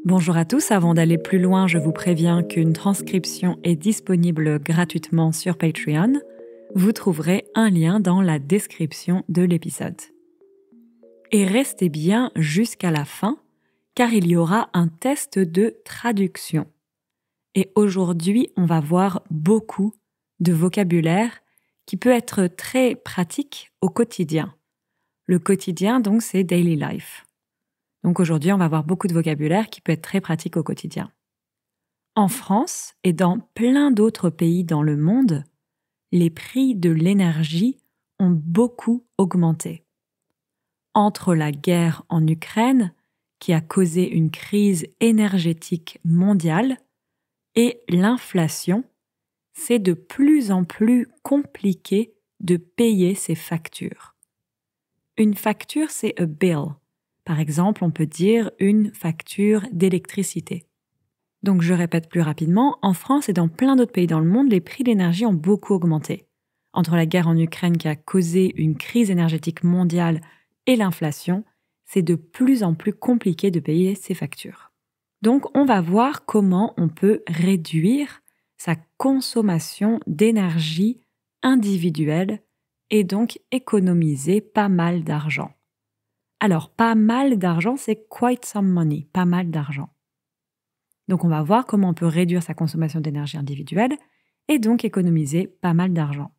Bonjour à tous, avant d'aller plus loin, je vous préviens qu'une transcription est disponible gratuitement sur Patreon. Vous trouverez un lien dans la description de l'épisode. Et restez bien jusqu'à la fin, car il y aura un test de traduction. Et aujourd'hui, on va voir beaucoup de vocabulaire qui peut être très pratique au quotidien. Le quotidien, donc, c'est daily life. Donc aujourd'hui, on va voir beaucoup de vocabulaire qui peut être très pratique au quotidien. En France et dans plein d'autres pays dans le monde, les prix de l'énergie ont beaucoup augmenté. Entre la guerre en Ukraine, qui a causé une crise énergétique mondiale, et l'inflation, c'est de plus en plus compliqué de payer ses factures. Une facture, c'est a bill. Par exemple, on peut dire une facture d'électricité. Donc je répète plus rapidement, en France et dans plein d'autres pays dans le monde, les prix de l'énergie ont beaucoup augmenté. Entre la guerre en Ukraine qui a causé une crise énergétique mondiale et l'inflation, c'est de plus en plus compliqué de payer ses factures. Donc on va voir comment on peut réduire sa consommation d'énergie individuelle et donc économiser pas mal d'argent. Alors, pas mal d'argent, c'est quite some money, pas mal d'argent. Donc, on va voir comment on peut réduire sa consommation d'énergie individuelle et donc économiser pas mal d'argent.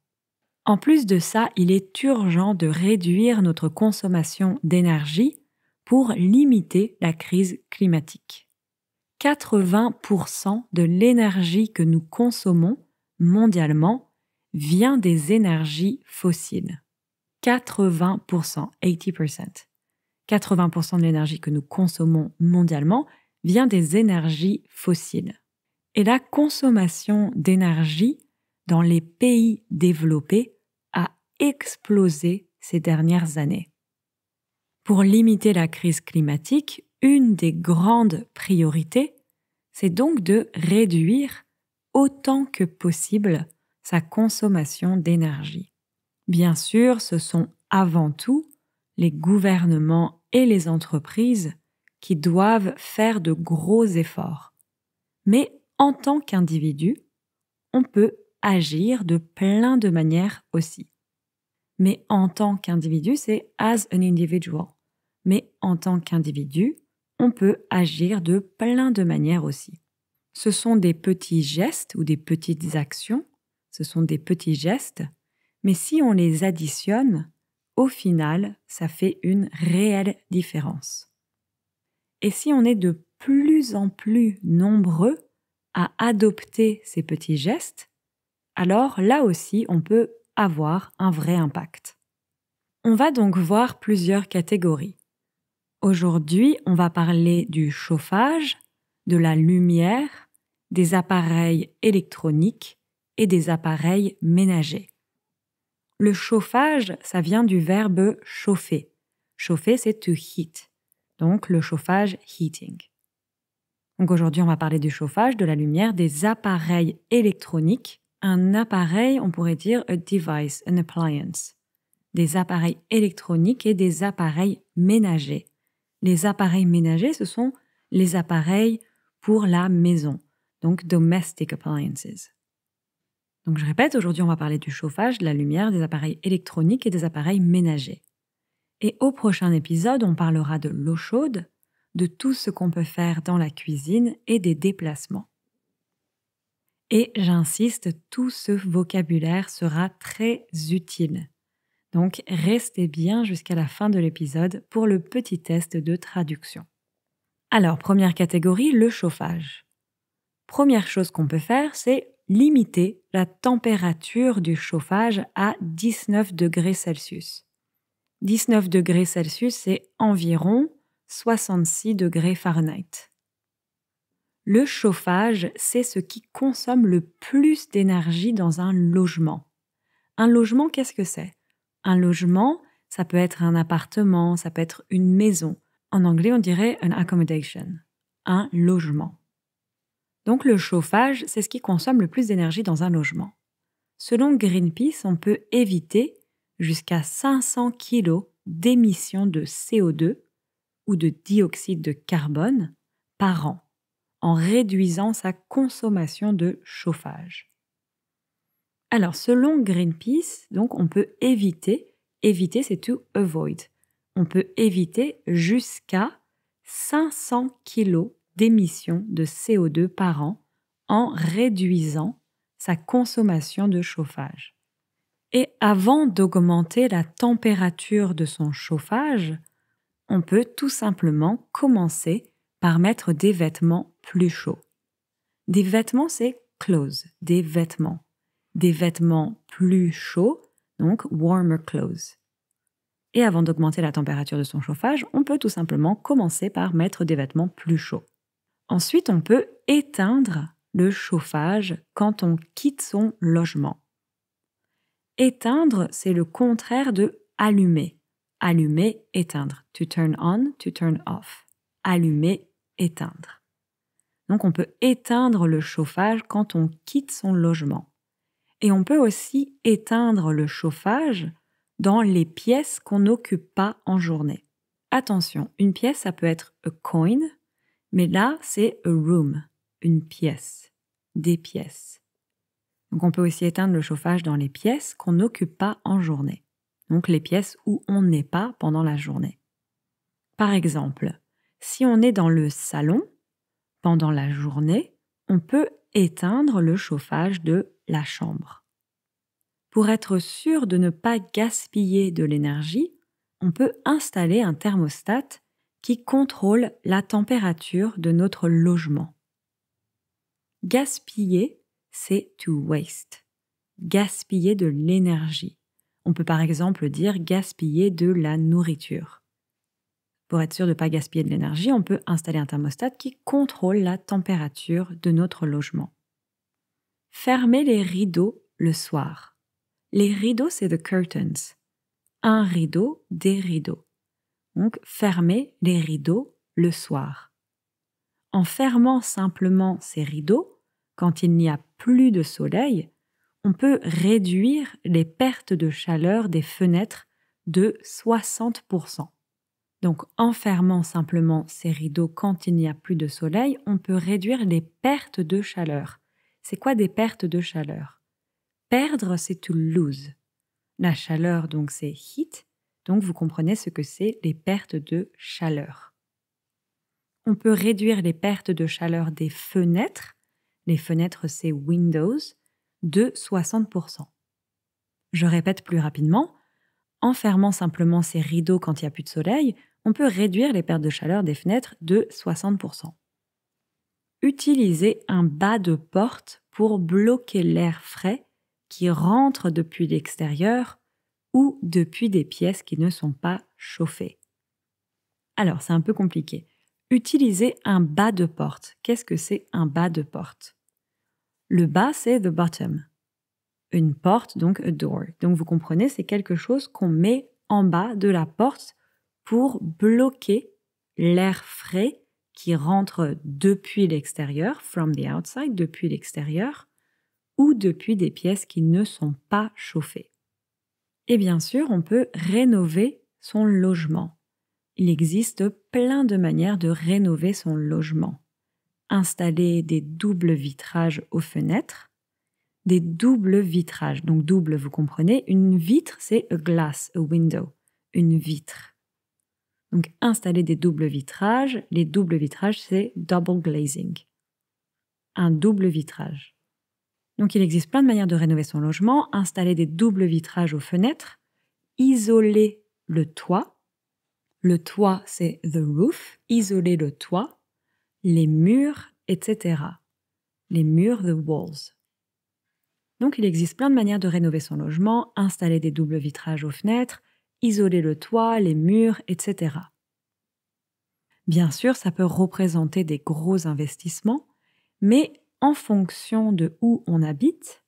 En plus de ça, il est urgent de réduire notre consommation d'énergie pour limiter la crise climatique. 80% de l'énergie que nous consommons mondialement vient des énergies fossiles. 80%. 80% de l'énergie que nous consommons mondialement vient des énergies fossiles. Et la consommation d'énergie dans les pays développés a explosé ces dernières années. Pour limiter la crise climatique, une des grandes priorités, c'est donc de réduire autant que possible sa consommation d'énergie. Bien sûr, ce sont avant tout les gouvernements et les entreprises qui doivent faire de gros efforts. Mais en tant qu'individu, on peut agir de plein de manières aussi. Mais en tant qu'individu, c'est as an individual. Mais en tant qu'individu, on peut agir de plein de manières aussi. Ce sont des petits gestes ou des petites actions, ce sont des petits gestes, mais si on les additionne, au final, ça fait une réelle différence. Et si on est de plus en plus nombreux à adopter ces petits gestes, alors là aussi, on peut avoir un vrai impact. On va donc voir plusieurs catégories. Aujourd'hui, on va parler du chauffage, de la lumière, des appareils électroniques et des appareils ménagers. Le chauffage, ça vient du verbe chauffer. Chauffer, c'est to heat. Donc, le chauffage, heating. Donc, aujourd'hui, on va parler du chauffage, de la lumière, des appareils électroniques. Un appareil, on pourrait dire a device, an appliance. Des appareils électroniques et des appareils ménagers. Les appareils ménagers, ce sont les appareils pour la maison. Donc, domestic appliances. Donc je répète, aujourd'hui on va parler du chauffage, de la lumière, des appareils électroniques et des appareils ménagers. Et au prochain épisode, on parlera de l'eau chaude, de tout ce qu'on peut faire dans la cuisine et des déplacements. Et j'insiste, tout ce vocabulaire sera très utile. Donc restez bien jusqu'à la fin de l'épisode pour le petit test de traduction. Alors, première catégorie, le chauffage. Première chose qu'on peut faire, c'est limiter la température du chauffage à 19 degrés Celsius. 19 degrés Celsius, c'est environ 66 degrés Fahrenheit. Le chauffage, c'est ce qui consomme le plus d'énergie dans un logement. Un logement, qu'est-ce que c'est? Un logement, ça peut être un appartement, ça peut être une maison. En anglais, on dirait an accommodation, un logement. Donc le chauffage, c'est ce qui consomme le plus d'énergie dans un logement. Selon Greenpeace, on peut éviter jusqu'à 500 kg d'émissions de CO2 ou de dioxyde de carbone par an en réduisant sa consommation de chauffage. Alors, selon Greenpeace, donc on peut éviter c'est to avoid. On peut éviter jusqu'à 500 kg d'émissions de CO2 par an en réduisant sa consommation de chauffage. Et avant d'augmenter la température de son chauffage, on peut tout simplement commencer par mettre des vêtements plus chauds. Des vêtements, c'est clothes, des vêtements. Des vêtements plus chauds, donc warmer clothes. Et avant d'augmenter la température de son chauffage, on peut tout simplement commencer par mettre des vêtements plus chauds. Ensuite, on peut éteindre le chauffage quand on quitte son logement. Éteindre, c'est le contraire de allumer. Allumer, éteindre. To turn on, to turn off. Allumer, éteindre. Donc on peut éteindre le chauffage quand on quitte son logement. Et on peut aussi éteindre le chauffage dans les pièces qu'on n'occupe pas en journée. Attention, une pièce, ça peut être a coin, mais là, c'est a room, une pièce, des pièces. Donc on peut aussi éteindre le chauffage dans les pièces qu'on n'occupe pas en journée. Donc les pièces où on n'est pas pendant la journée. Par exemple, si on est dans le salon, pendant la journée, on peut éteindre le chauffage de la chambre. Pour être sûr de ne pas gaspiller de l'énergie, on peut installer un thermostat qui contrôle la température de notre logement. Gaspiller, c'est to waste. Gaspiller de l'énergie. On peut par exemple dire gaspiller de la nourriture. Pour être sûr de ne pas gaspiller de l'énergie, on peut installer un thermostat qui contrôle la température de notre logement. Fermer les rideaux le soir. Les rideaux, c'est the curtains. Un rideau, des rideaux. Donc, fermer les rideaux le soir. En fermant simplement ces rideaux, quand il n'y a plus de soleil, on peut réduire les pertes de chaleur des fenêtres de 60%. Donc, en fermant simplement ces rideaux quand il n'y a plus de soleil, on peut réduire les pertes de chaleur. C'est quoi des pertes de chaleur? Perdre, c'est to lose. La chaleur, donc, c'est heat. Donc, vous comprenez ce que c'est les pertes de chaleur. On peut réduire les pertes de chaleur des fenêtres. Les fenêtres, c'est windows, de 60%. Je répète plus rapidement. En fermant simplement ces rideaux quand il n'y a plus de soleil, on peut réduire les pertes de chaleur des fenêtres de 60%. Utilisez un bas de porte pour bloquer l'air frais qui rentre depuis l'extérieur ou depuis des pièces qui ne sont pas chauffées. Alors, c'est un peu compliqué. Utilisez un bas de porte. Qu'est-ce que c'est un bas de porte? Le bas, c'est the bottom. Une porte, donc a door. Donc, vous comprenez, c'est quelque chose qu'on met en bas de la porte pour bloquer l'air frais qui rentre depuis l'extérieur, from the outside, depuis l'extérieur, ou depuis des pièces qui ne sont pas chauffées. Et bien sûr, on peut rénover son logement. Il existe plein de manières de rénover son logement. Installer des doubles vitrages aux fenêtres, des doubles vitrages. Donc double, vous comprenez, une vitre, c'est a glass, a window, une vitre. Donc installer des doubles vitrages, les doubles vitrages, c'est double glazing, un double vitrage. Donc il existe plein de manières de rénover son logement, installer des doubles vitrages aux fenêtres, isoler le toit. Le toit, c'est the roof, isoler le toit, les murs, etc. Les murs, the walls. Donc il existe plein de manières de rénover son logement, installer des doubles vitrages aux fenêtres, isoler le toit, les murs, etc. Bien sûr, ça peut représenter des gros investissements, mais en fonction de où on habite,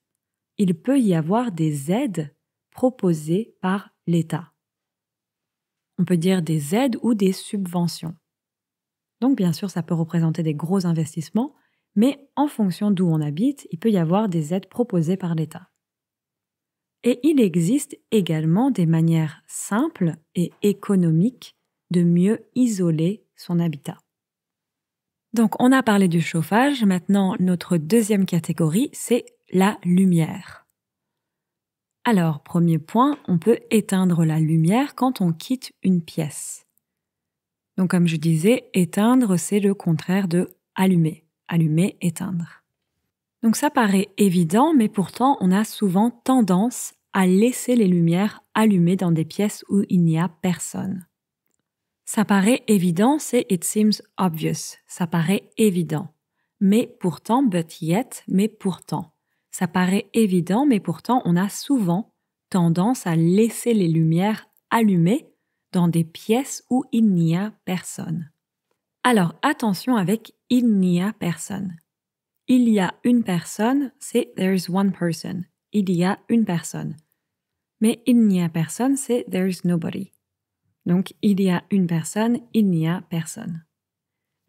il peut y avoir des aides proposées par l'État. On peut dire des aides ou des subventions. Donc bien sûr, ça peut représenter des gros investissements, mais en fonction d'où on habite, il peut y avoir des aides proposées par l'État. Et il existe également des manières simples et économiques de mieux isoler son habitat. Donc, on a parlé du chauffage. Maintenant, notre deuxième catégorie, c'est la lumière. Alors, premier point, on peut éteindre la lumière quand on quitte une pièce. Donc, comme je disais, éteindre, c'est le contraire de allumer. Allumer, éteindre. Donc, ça paraît évident, mais pourtant, on a souvent tendance à laisser les lumières allumées dans des pièces où il n'y a personne. Ça paraît évident, c'est it seems obvious. Ça paraît évident. Mais pourtant, but yet, mais pourtant. Ça paraît évident, mais pourtant, on a souvent tendance à laisser les lumières allumées dans des pièces où il n'y a personne. Alors, attention avec il n'y a personne. Il y a une personne, c'est there's one person. Il y a une personne. Mais il n'y a personne, c'est there's nobody. Donc, il y a une personne, il n'y a personne.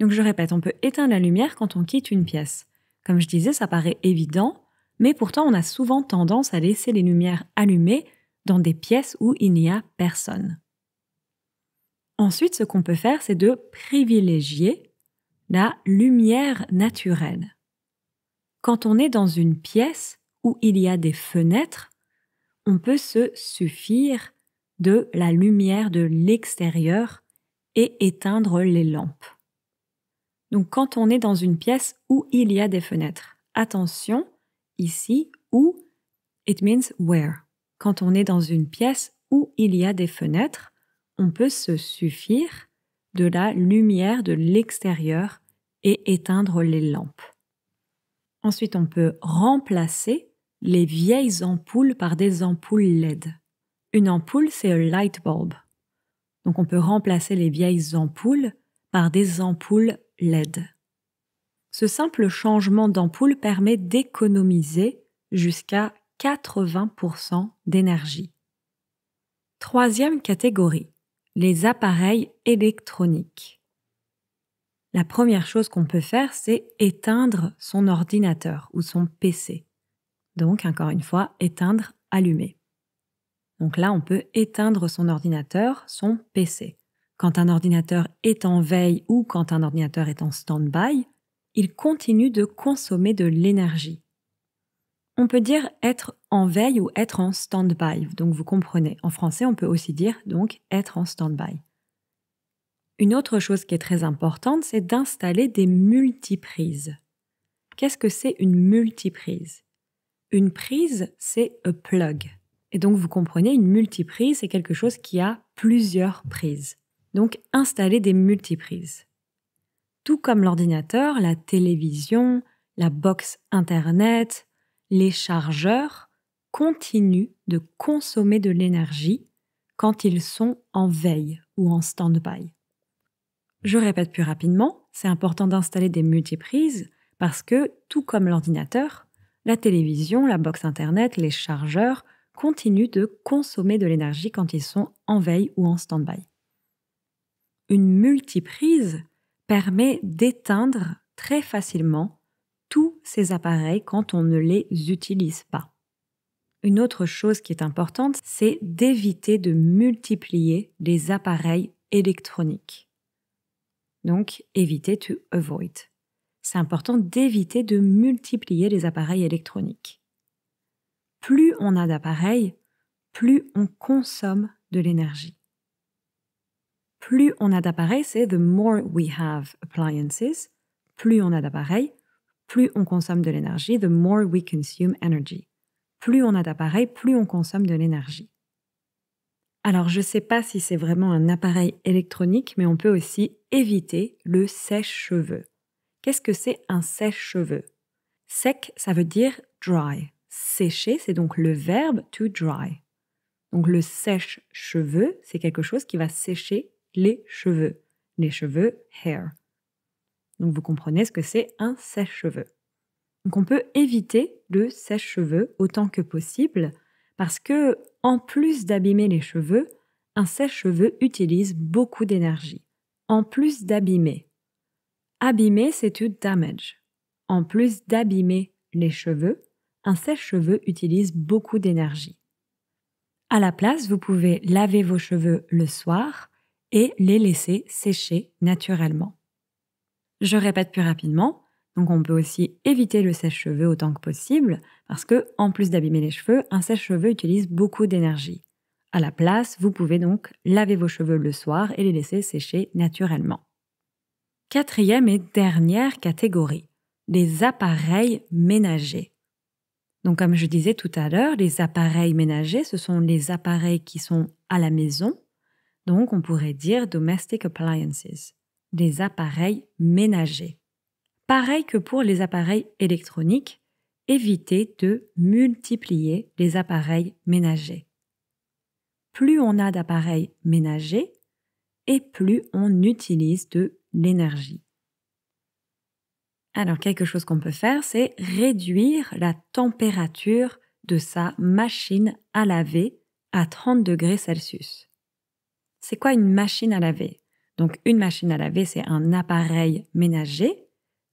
Donc, je répète, on peut éteindre la lumière quand on quitte une pièce. Comme je disais, ça paraît évident, mais pourtant, on a souvent tendance à laisser les lumières allumées dans des pièces où il n'y a personne. Ensuite, ce qu'on peut faire, c'est de privilégier la lumière naturelle. Quand on est dans une pièce où il y a des fenêtres, on peut se suffire de la lumière de l'extérieur et éteindre les lampes. Donc quand on est dans une pièce où il y a des fenêtres, attention, ici, où, it means where. Quand on est dans une pièce où il y a des fenêtres, on peut se suffire de la lumière de l'extérieur et éteindre les lampes. Ensuite, on peut remplacer les vieilles ampoules par des ampoules LED. Une ampoule, c'est un light bulb. Donc on peut remplacer les vieilles ampoules par des ampoules LED. Ce simple changement d'ampoule permet d'économiser jusqu'à 80% d'énergie. Troisième catégorie, les appareils électroniques. La première chose qu'on peut faire, c'est éteindre son ordinateur ou son PC. Donc, encore une fois, éteindre, allumer. Donc là, on peut éteindre son ordinateur, son PC. Quand un ordinateur est en veille ou quand un ordinateur est en stand-by, il continue de consommer de l'énergie. On peut dire être en veille ou être en stand-by, donc vous comprenez. En français, on peut aussi dire donc être en stand-by. Une autre chose qui est très importante, c'est d'installer des multiprises. Qu'est-ce que c'est une multiprise? Une prise, c'est a plug. Et donc, vous comprenez, une multiprise, c'est quelque chose qui a plusieurs prises. Donc, installer des multiprises. Tout comme l'ordinateur, la télévision, la box Internet, les chargeurs continuent de consommer de l'énergie quand ils sont en veille ou en stand-by. Je répète plus rapidement, c'est important d'installer des multiprises parce que, tout comme l'ordinateur, la télévision, la box Internet, les chargeurs continuent de consommer de l'énergie quand ils sont en veille ou en stand-by. Une multiprise permet d'éteindre très facilement tous ces appareils quand on ne les utilise pas. Une autre chose qui est importante, c'est d'éviter de multiplier les appareils électroniques. Donc, éviter to avoid. C'est important d'éviter de multiplier les appareils électroniques. Plus on a d'appareils, plus on consomme de l'énergie. Plus on a d'appareils, c'est the more we have appliances. Plus on a d'appareils, plus on consomme de l'énergie, the more we consume energy. Plus on a d'appareils, plus on consomme de l'énergie. Alors, je ne sais pas si c'est vraiment un appareil électronique, mais on peut aussi éviter le sèche-cheveux. Qu'est-ce que c'est un sèche-cheveux? Sec, ça veut dire dry. Sécher, c'est donc le verbe to dry. Donc le sèche-cheveux, c'est quelque chose qui va sécher les cheveux. Les cheveux, hair. Donc vous comprenez ce que c'est un sèche-cheveux. Donc on peut éviter le sèche-cheveux autant que possible parce que, en plus d'abîmer les cheveux, un sèche-cheveux utilise beaucoup d'énergie. En plus d'abîmer. Abîmer, c'est to damage. En plus d'abîmer les cheveux, un sèche-cheveux utilise beaucoup d'énergie. À la place, vous pouvez laver vos cheveux le soir et les laisser sécher naturellement. Je répète plus rapidement. Donc on peut aussi éviter le sèche-cheveux autant que possible parce que, en plus d'abîmer les cheveux, un sèche-cheveux utilise beaucoup d'énergie. À la place, vous pouvez donc laver vos cheveux le soir et les laisser sécher naturellement. Quatrième et dernière catégorie, les appareils ménagers. Donc comme je disais tout à l'heure, les appareils ménagers, ce sont les appareils qui sont à la maison. Donc on pourrait dire domestic appliances, des appareils ménagers. Pareil que pour les appareils électroniques, évitez de multiplier les appareils ménagers. Plus on a d'appareils ménagers et plus on utilise de l'énergie. Alors, quelque chose qu'on peut faire, c'est réduire la température de sa machine à laver à 30 degrés Celsius. C'est quoi une machine à laver? Donc, une machine à laver, c'est un appareil ménager.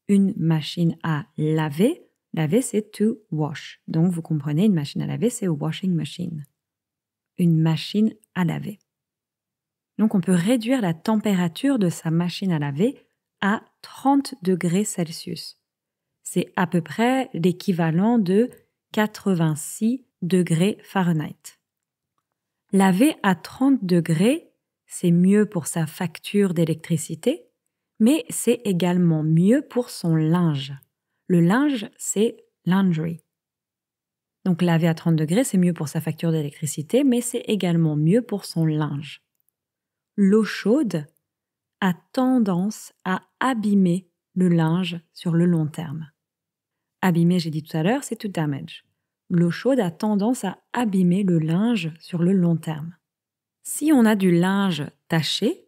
Une machine à laver, laver, c'est to wash. Donc, vous comprenez, une machine à laver, c'est a washing machine. Une machine à laver. Donc, on peut réduire la température de sa machine à laver à 30 degrés Celsius. C'est à peu près l'équivalent de 86 degrés Fahrenheit. Laver à 30 degrés, c'est mieux pour sa facture d'électricité, mais c'est également mieux pour son linge. Le linge, c'est laundry. Donc laver à 30 degrés, c'est mieux pour sa facture d'électricité, mais c'est également mieux pour son linge. L'eau chaude a tendance à abîmer le linge sur le long terme. Abîmer, j'ai dit tout à l'heure, c'est to damage. L'eau chaude a tendance à abîmer le linge sur le long terme. Si on a du linge taché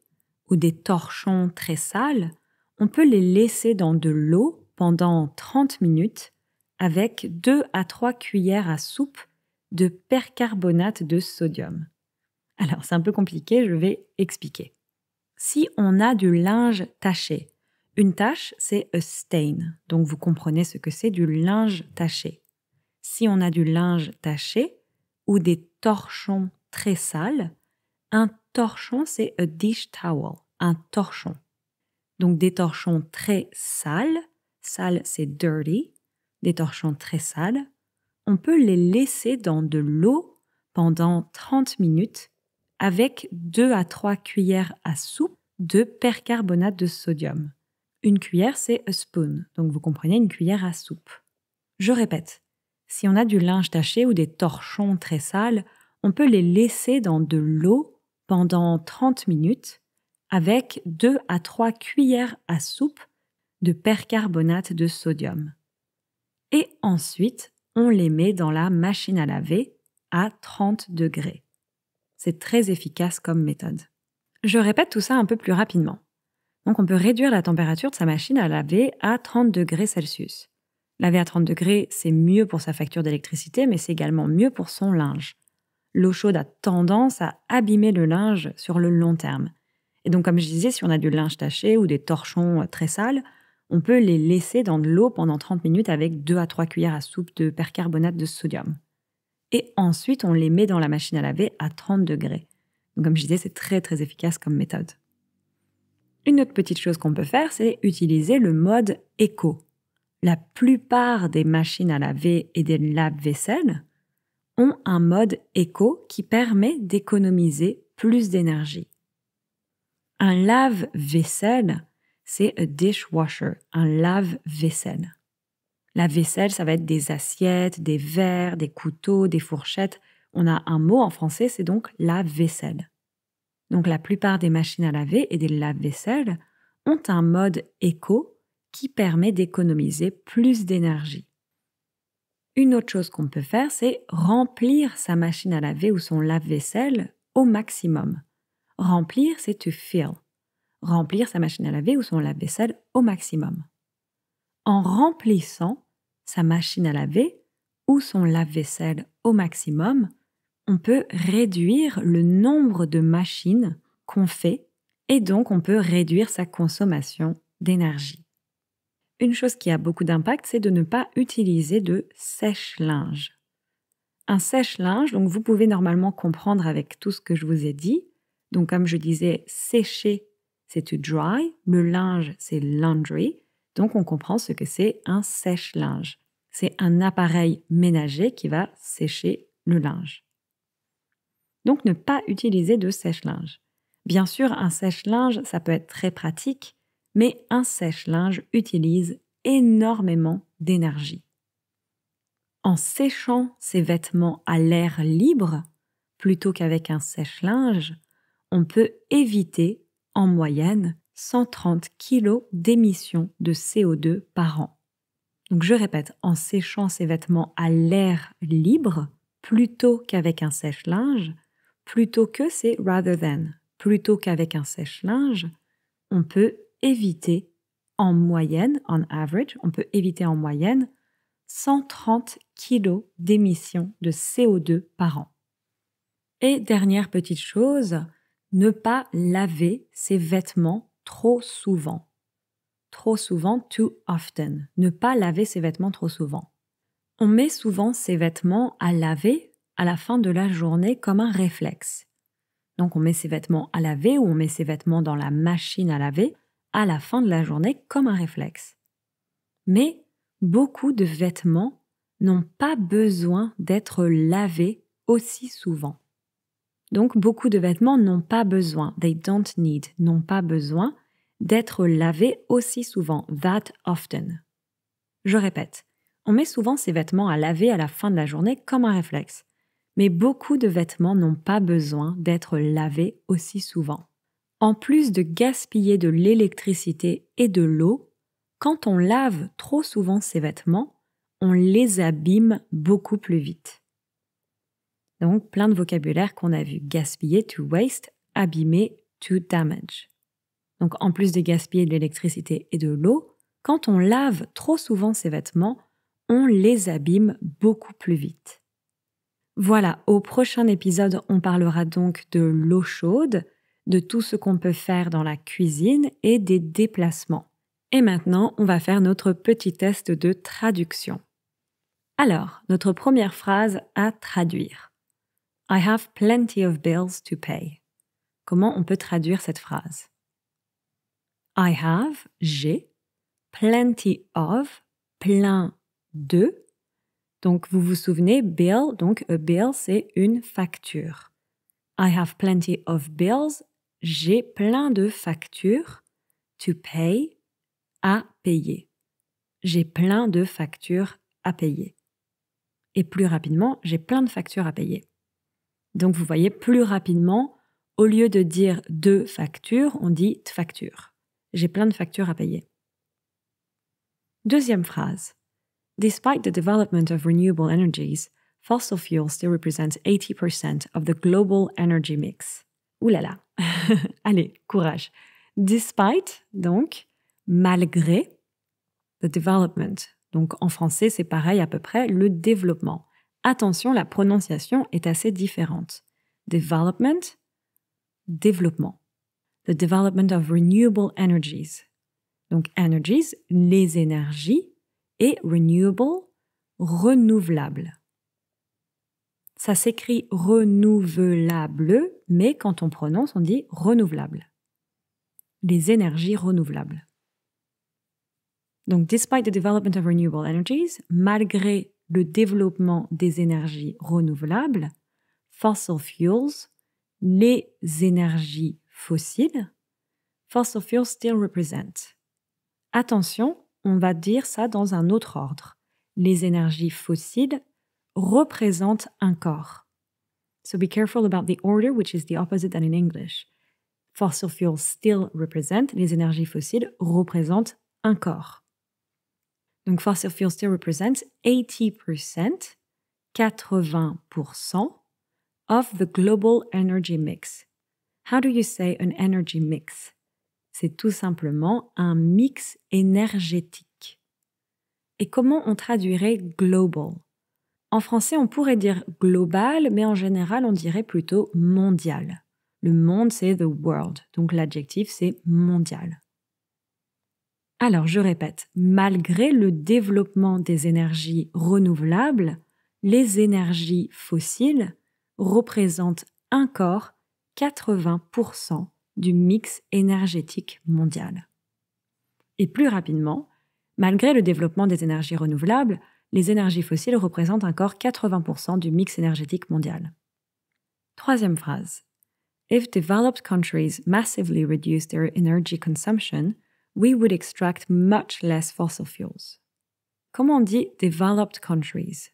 ou des torchons très sales, on peut les laisser dans de l'eau pendant 30 minutes avec 2 à 3 cuillères à soupe de percarbonate de sodium. Alors, c'est un peu compliqué, je vais expliquer. Si on a du linge taché, une tache, c'est a stain. Donc, vous comprenez ce que c'est du linge taché. Si on a du linge taché ou des torchons très sales, un torchon, c'est a dish towel, un torchon. Donc, des torchons très sales, sale, c'est dirty, des torchons très sales, on peut les laisser dans de l'eau pendant 30 minutes avec 2 à 3 cuillères à soupe de percarbonate de sodium. Une cuillère, c'est a spoon, donc vous comprenez, une cuillère à soupe. Je répète, si on a du linge taché ou des torchons très sales, on peut les laisser dans de l'eau pendant 30 minutes avec 2 à 3 cuillères à soupe de percarbonate de sodium. Et ensuite, on les met dans la machine à laver à 30 degrés. C'est très efficace comme méthode. Je répète tout ça un peu plus rapidement. Donc on peut réduire la température de sa machine à laver à 30 degrés Celsius. Laver à 30 degrés, c'est mieux pour sa facture d'électricité, mais c'est également mieux pour son linge. L'eau chaude a tendance à abîmer le linge sur le long terme. Et donc, comme je disais, si on a du linge taché ou des torchons très sales, on peut les laisser dans de l'eau pendant 30 minutes avec 2 à 3 cuillères à soupe de percarbonate de sodium. Et ensuite, on les met dans la machine à laver à 30 degrés. Donc, comme je disais, c'est très très efficace comme méthode. Une autre petite chose qu'on peut faire, c'est utiliser le mode éco. La plupart des machines à laver et des lave-vaisselle ont un mode éco qui permet d'économiser plus d'énergie. Un lave-vaisselle, c'est a dishwasher, un lave-vaisselle. La vaisselle, ça va être des assiettes, des verres, des couteaux, des fourchettes. On a un mot en français, c'est donc lave-vaisselle. Donc la plupart des machines à laver et des lave-vaisselle ont un mode éco qui permet d'économiser plus d'énergie. Une autre chose qu'on peut faire, c'est remplir sa machine à laver ou son lave-vaisselle au maximum. Remplir, c'est to fill. Remplir sa machine à laver ou son lave-vaisselle au maximum. En remplissant sa machine à laver ou son lave-vaisselle au maximum, on peut réduire le nombre de machines qu'on fait et donc on peut réduire sa consommation d'énergie. Une chose qui a beaucoup d'impact, c'est de ne pas utiliser de sèche-linge. Un sèche-linge, donc vous pouvez normalement comprendre avec tout ce que je vous ai dit. Donc comme je disais, sécher, c'est to dry, le linge, c'est laundry, donc on comprend ce que c'est un sèche-linge. C'est un appareil ménager qui va sécher le linge. Donc ne pas utiliser de sèche-linge. Bien sûr, un sèche-linge, ça peut être très pratique, mais un sèche-linge utilise énormément d'énergie. En séchant ses vêtements à l'air libre, plutôt qu'avec un sèche-linge, on peut éviter, en moyenne, 130 kg d'émissions de CO2 par an. Donc je répète, en séchant ses vêtements à l'air libre, plutôt qu'avec un sèche-linge, plutôt que c'est rather than, plutôt qu'avec un sèche-linge, on peut éviter en moyenne, on average, on peut éviter en moyenne 130 kg d'émissions de CO2 par an. Et dernière petite chose, ne pas laver ses vêtements trop souvent. Trop souvent, too often. Ne pas laver ses vêtements trop souvent. On met souvent ses vêtements à laver à la fin de la journée comme un réflexe. Donc on met ses vêtements à laver ou on met ses vêtements dans la machine à laver à la fin de la journée comme un réflexe. Mais beaucoup de vêtements n'ont pas besoin d'être lavés aussi souvent. Donc beaucoup de vêtements n'ont pas besoin, they don't need, n'ont pas besoin d'être lavés aussi souvent, that often. Je répète, on met souvent ses vêtements à laver à la fin de la journée comme un réflexe. Mais beaucoup de vêtements n'ont pas besoin d'être lavés aussi souvent. En plus de gaspiller de l'électricité et de l'eau, quand on lave trop souvent ses vêtements, on les abîme beaucoup plus vite. Donc, plein de vocabulaire qu'on a vu. Gaspiller, to waste, abîmer, to damage. Donc, en plus de gaspiller de l'électricité et de l'eau, quand on lave trop souvent ses vêtements, on les abîme beaucoup plus vite. Voilà, au prochain épisode, on parlera donc de l'eau chaude, de tout ce qu'on peut faire dans la cuisine et des déplacements. Et maintenant, on va faire notre petit test de traduction. Alors, notre première phrase à traduire. I have plenty of bills to pay. Comment on peut traduire cette phrase? I have, j'ai, plenty of, plein de. Donc, vous vous souvenez, bill, donc a bill, c'est une facture. I have plenty of bills, j'ai plein de factures, to pay, à payer. J'ai plein de factures à payer. Et plus rapidement, j'ai plein de factures à payer. Donc, vous voyez, plus rapidement, au lieu de dire de factures, on dit de factures. J'ai plein de factures à payer. Deuxième phrase. Despite the development of renewable energies, fossil fuels still represent 80% of the global energy mix. Ouh là là. Allez, courage. Despite, donc, malgré, the development. Donc, en français, c'est pareil à peu près, le développement. Attention, la prononciation est assez différente. Development, développement. The development of renewable energies. Donc, energies, les énergies, et renewable, renouvelable. Ça s'écrit renouvelable, mais quand on prononce, on dit renouvelable. Les énergies renouvelables. Donc, despite the development of renewable energies, malgré le développement des énergies renouvelables, fossil fuels, les énergies fossiles, fossil fuels still represent. Attention, on va dire ça dans un autre ordre. Les énergies fossiles représentent un corps. So be careful about the order, which is the opposite than in English. Fossil fuels still represent, les énergies fossiles représentent un corps. Donc fossil fuels still represent 80%, 80% of the global energy mix. How do you say an energy mix? C'est tout simplement un mix énergétique. Et comment on traduirait global? En français, on pourrait dire global, mais en général, on dirait plutôt mondial. Le monde, c'est the world, donc l'adjectif, c'est mondial. Alors, je répète, malgré le développement des énergies renouvelables, les énergies fossiles représentent encore 80% du mix énergétique mondial. Et plus rapidement, malgré le développement des énergies renouvelables, les énergies fossiles représentent encore 80% du mix énergétique mondial. Troisième phrase. If developed countries massively reduce their energy consumption, we would extract much less fossil fuels. Comment on dit developed countries?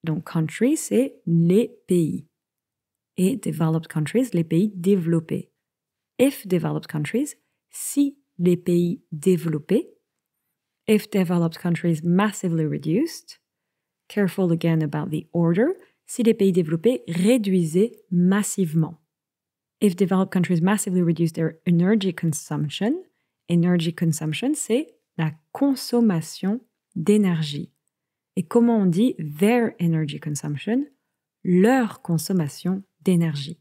Donc countries, c'est les pays. Et developed countries, les pays développés. If developed countries, si les pays développés. If developed countries massively reduced. Careful again about the order. Si les pays développés réduisaient massivement. If developed countries massively reduce their energy consumption, c'est la consommation d'énergie. Et comment on dit their energy consumption? Leur consommation d'énergie.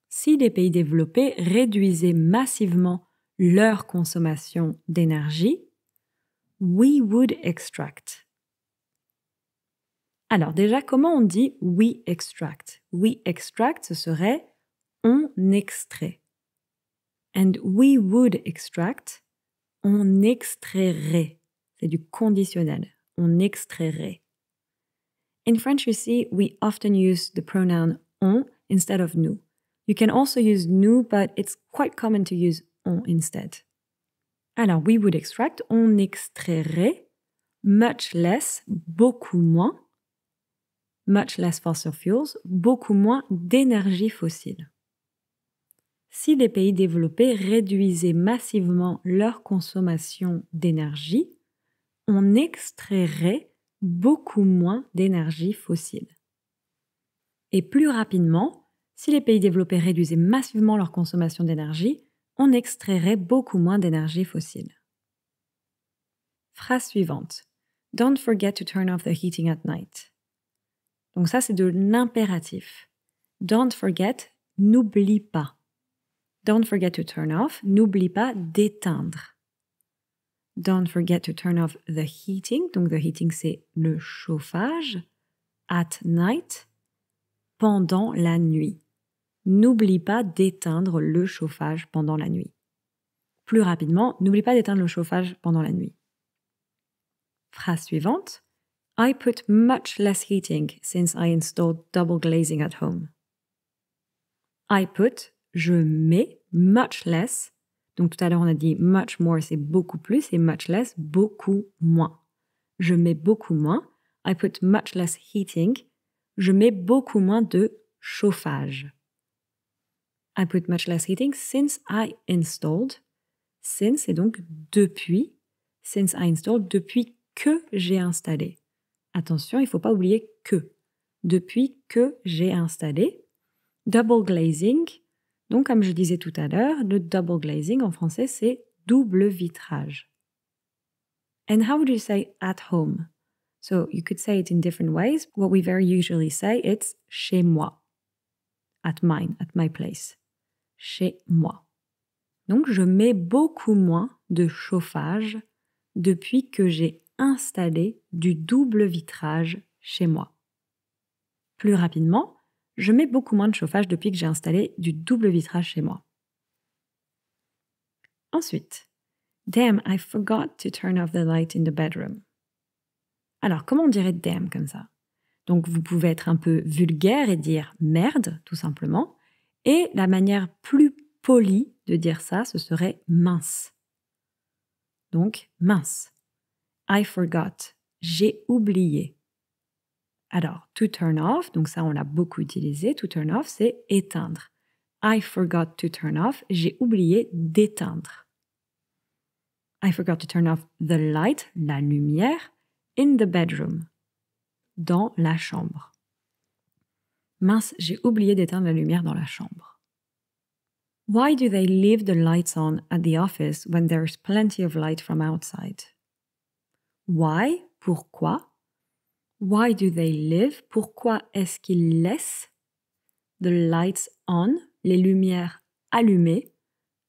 Si les pays développés réduisaient massivement leur consommation d'énergie, we would extract. Alors déjà, comment on dit we extract? We extract, ce serait on extrait. And we would extract, on extrairait. C'est du conditionnel. On extrairait. In French, you see, we often use the pronoun on instead of nous. You can also use nous, but it's quite common to use on instead. Alors, we would extract, on extrairait, much less, beaucoup moins, much less fossil fuels, beaucoup moins d'énergie fossile. Si les pays développés réduisaient massivement leur consommation d'énergie, on extrairait beaucoup moins d'énergie fossile. Et plus rapidement, si les pays développés réduisaient massivement leur consommation d'énergie, on extrairait beaucoup moins d'énergie fossile. Phrase suivante. Don't forget to turn off the heating at night. Donc ça, c'est de l'impératif. Don't forget, n'oublie pas. Don't forget to turn off, n'oublie pas d'éteindre. Don't forget to turn off the heating. Donc the heating, c'est le chauffage. At night, pendant la nuit. N'oublie pas d'éteindre le chauffage pendant la nuit. Plus rapidement, n'oublie pas d'éteindre le chauffage pendant la nuit. Phrase suivante. I put much less heating since I installed double glazing at home. I put, je mets, much less. Donc tout à l'heure on a dit much more, c'est beaucoup plus, et much less, beaucoup moins. Je mets beaucoup moins. I put much less heating. Je mets beaucoup moins de chauffage. I put much less heating since I installed. Since, c'est donc depuis. Since I installed, depuis que j'ai installé. Attention, il ne faut pas oublier que. Depuis que j'ai installé. Double glazing. Donc, comme je disais tout à l'heure, le double glazing en français, c'est double vitrage. And how would you say at home? So you could say it in different ways. What we very usually say, it's chez moi. At mine, at my place. Chez moi. Donc, je mets beaucoup moins de chauffage depuis que j'ai installé du double vitrage chez moi. Plus rapidement, je mets beaucoup moins de chauffage depuis que j'ai installé du double vitrage chez moi. Ensuite, damn, I forgot to turn off the light in the bedroom. Alors, comment on dirait damn comme ça? Donc, vous pouvez être un peu vulgaire et dire merde, tout simplement. Et la manière plus polie de dire ça, ce serait mince. Donc, mince. I forgot. J'ai oublié. Alors, to turn off, donc ça on l'a beaucoup utilisé, to turn off, c'est éteindre. I forgot to turn off, j'ai oublié d'éteindre. I forgot to turn off the light, la lumière, in the bedroom, dans la chambre. Mince, j'ai oublié d'éteindre la lumière dans la chambre. Why do they leave the lights on at the office when there's plenty of light from outside? Why? Pourquoi? Why do they leave? Pourquoi est-ce qu'ils laissent the lights on, les lumières allumées,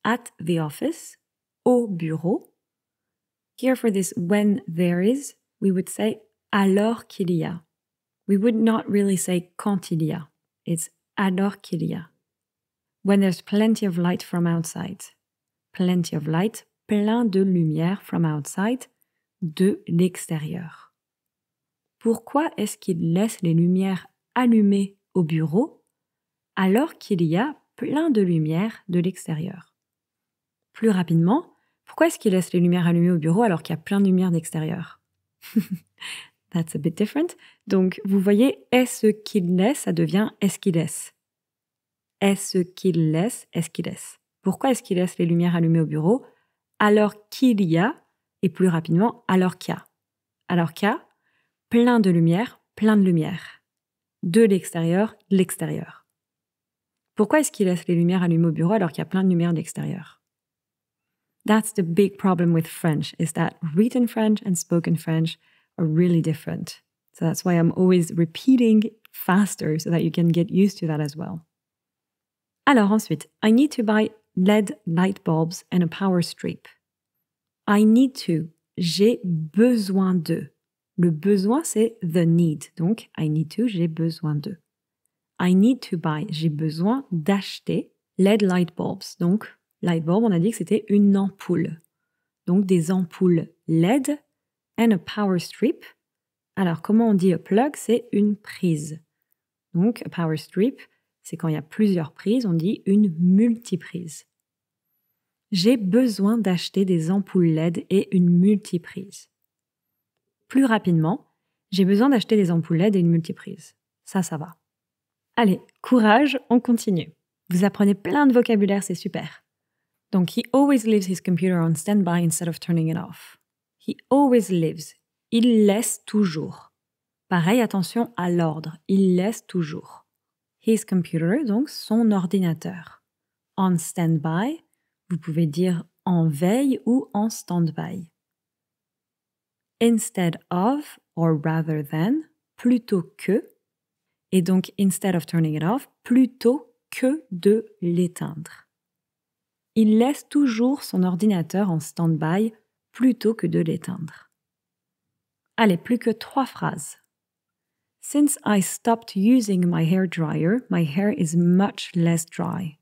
at the office, au bureau? Here for this when there is, we would say alors qu'il y a. We would not really say quand il y a. It's alors qu'il y a. When there's plenty of light from outside. Plenty of light, plein de lumière from outside, de l'extérieur. Pourquoi est-ce qu'il laisse les lumières allumées au bureau alors qu'il y a plein de lumière de l'extérieur? Plus rapidement, pourquoi est-ce qu'il laisse les lumières allumées au bureau alors qu'il y a plein de lumière d'extérieur? That's a bit different. Donc, vous voyez, est-ce qu'il laisse, ça devient est-ce qu'il laisse. Est-ce qu'il laisse, est-ce qu'il laisse. Pourquoi est-ce qu'il laisse les lumières allumées au bureau alors qu'il y a, et plus rapidement, alors qu'il y a. Alors qu'il y a plein de lumière, de l'extérieur. Pourquoi est-ce qu'il laisse les lumières allumées au bureau alors qu'il y a plein de lumière de l'extérieur? That's the big problem with French, is that written French and spoken French are really different. So that's why I'm always repeating faster so that you can get used to that as well. Alors ensuite, I need to buy LED light bulbs and a power strip. I need to, j'ai besoin de. Le besoin, c'est the need. Donc, I need to, j'ai besoin de. I need to buy, j'ai besoin d'acheter LED light bulbs. Donc, light bulb, on a dit que c'était une ampoule. Donc, des ampoules LED and a power strip. Alors, comment on dit a plug? C'est une prise. Donc, a power strip, c'est quand il y a plusieurs prises, on dit une multiprise. J'ai besoin d'acheter des ampoules LED et une multiprise. Plus rapidement, j'ai besoin d'acheter des ampoules LED et une multiprise. Ça va. Allez, courage, on continue. Vous apprenez plein de vocabulaire, c'est super. Donc, he always leaves his computer on standby instead of turning it off. He always leaves. Il laisse toujours. Pareil, attention à l'ordre. Il laisse toujours. His computer, donc son ordinateur. On standby, vous pouvez dire en veille ou en standby. Instead of, or rather than, plutôt que. Et donc, instead of turning it off, plutôt que de l'éteindre. Il laisse toujours son ordinateur en stand-by plutôt que de l'éteindre. Allez, plus que 3 phrases. Since I stopped using my hair dryer, my hair is much less dry.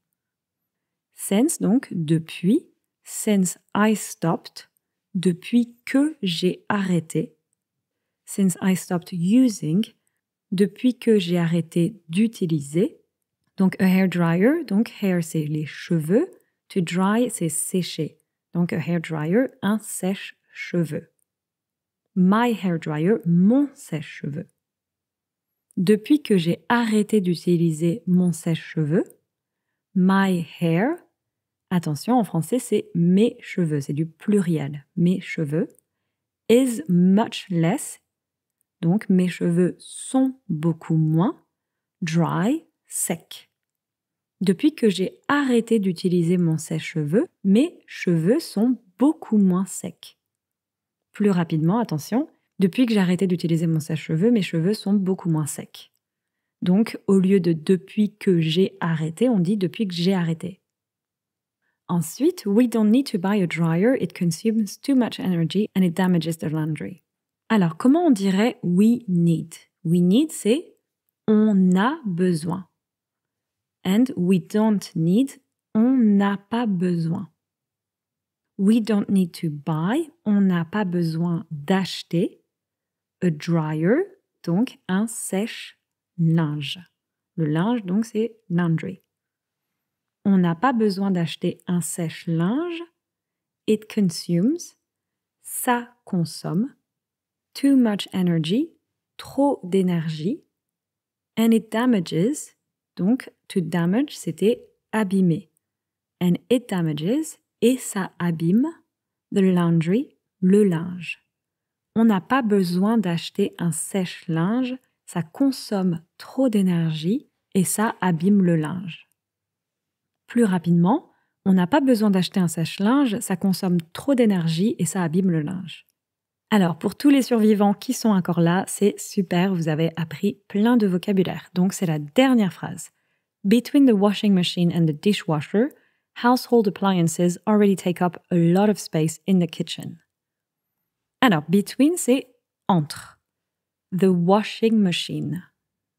Since, donc, depuis. Since I stopped, depuis que j'ai arrêté. Since I stopped using, depuis que j'ai arrêté d'utiliser. Donc, a hair dryer, donc hair, c'est les cheveux. To dry, c'est sécher. Donc, a hair dryer, un sèche-cheveux. My hair dryer, mon sèche-cheveux. Depuis que j'ai arrêté d'utiliser mon sèche-cheveux, my hair, attention, en français, c'est mes cheveux, c'est du pluriel, mes cheveux, is much less, donc mes cheveux sont beaucoup moins, dry, sec. Depuis que j'ai arrêté d'utiliser mon sèche-cheveux, mes cheveux sont beaucoup moins secs. Plus rapidement, attention, depuis que j'ai arrêté d'utiliser mon sèche-cheveux, mes cheveux sont beaucoup moins secs. Donc, au lieu de depuis que j'ai arrêté, on dit depuis que j'ai arrêté. Ensuite, we don't need to buy a dryer, it consumes too much energy and it damages the laundry. Alors, comment on dirait we need? We need, c'est on a besoin. And we don't need, on n'a pas besoin. We don't need to buy, on n'a pas besoin d'acheter. A dryer, donc un sèche-linge. Le linge, donc, c'est laundry. On n'a pas besoin d'acheter un sèche-linge. It consumes, ça consomme. Too much energy, trop d'énergie. And it damages, donc to damage, c'était abîmer. And it damages, et ça abîme, the laundry, le linge. On n'a pas besoin d'acheter un sèche-linge, ça consomme trop d'énergie et ça abîme le linge. Plus rapidement, on n'a pas besoin d'acheter un sèche-linge, ça consomme trop d'énergie et ça abîme le linge. Alors, pour tous les survivants qui sont encore là, c'est super, vous avez appris plein de vocabulaire. Donc, c'est la dernière phrase. Between the washing machine and the dishwasher, household appliances already take up a lot of space in the kitchen. Alors, between, c'est entre. The washing machine.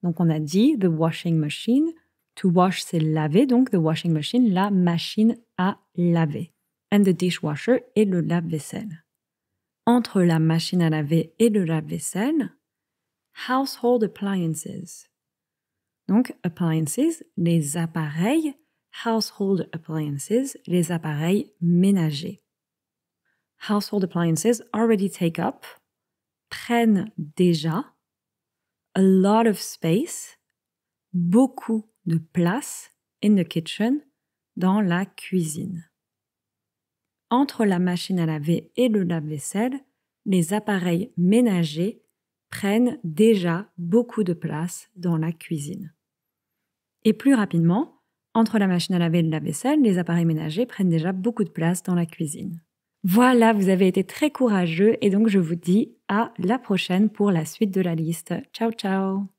Donc, on a dit the washing machine. To wash, c'est laver, donc the washing machine, la machine à laver. And the dishwasher et le lave-vaisselle. Entre la machine à laver et le lave-vaisselle, household appliances. Donc, appliances, les appareils, household appliances, les appareils ménagers. Household appliances already take up, prennent déjà, a lot of space, beaucoup de place in the kitchen, dans la cuisine. Entre la machine à laver et le lave-vaisselle, les appareils ménagers prennent déjà beaucoup de place dans la cuisine. Et plus rapidement, entre la machine à laver et le lave-vaisselle, les appareils ménagers prennent déjà beaucoup de place dans la cuisine. Voilà, vous avez été très courageux et donc je vous dis à la prochaine pour la suite de la liste. Ciao, ciao!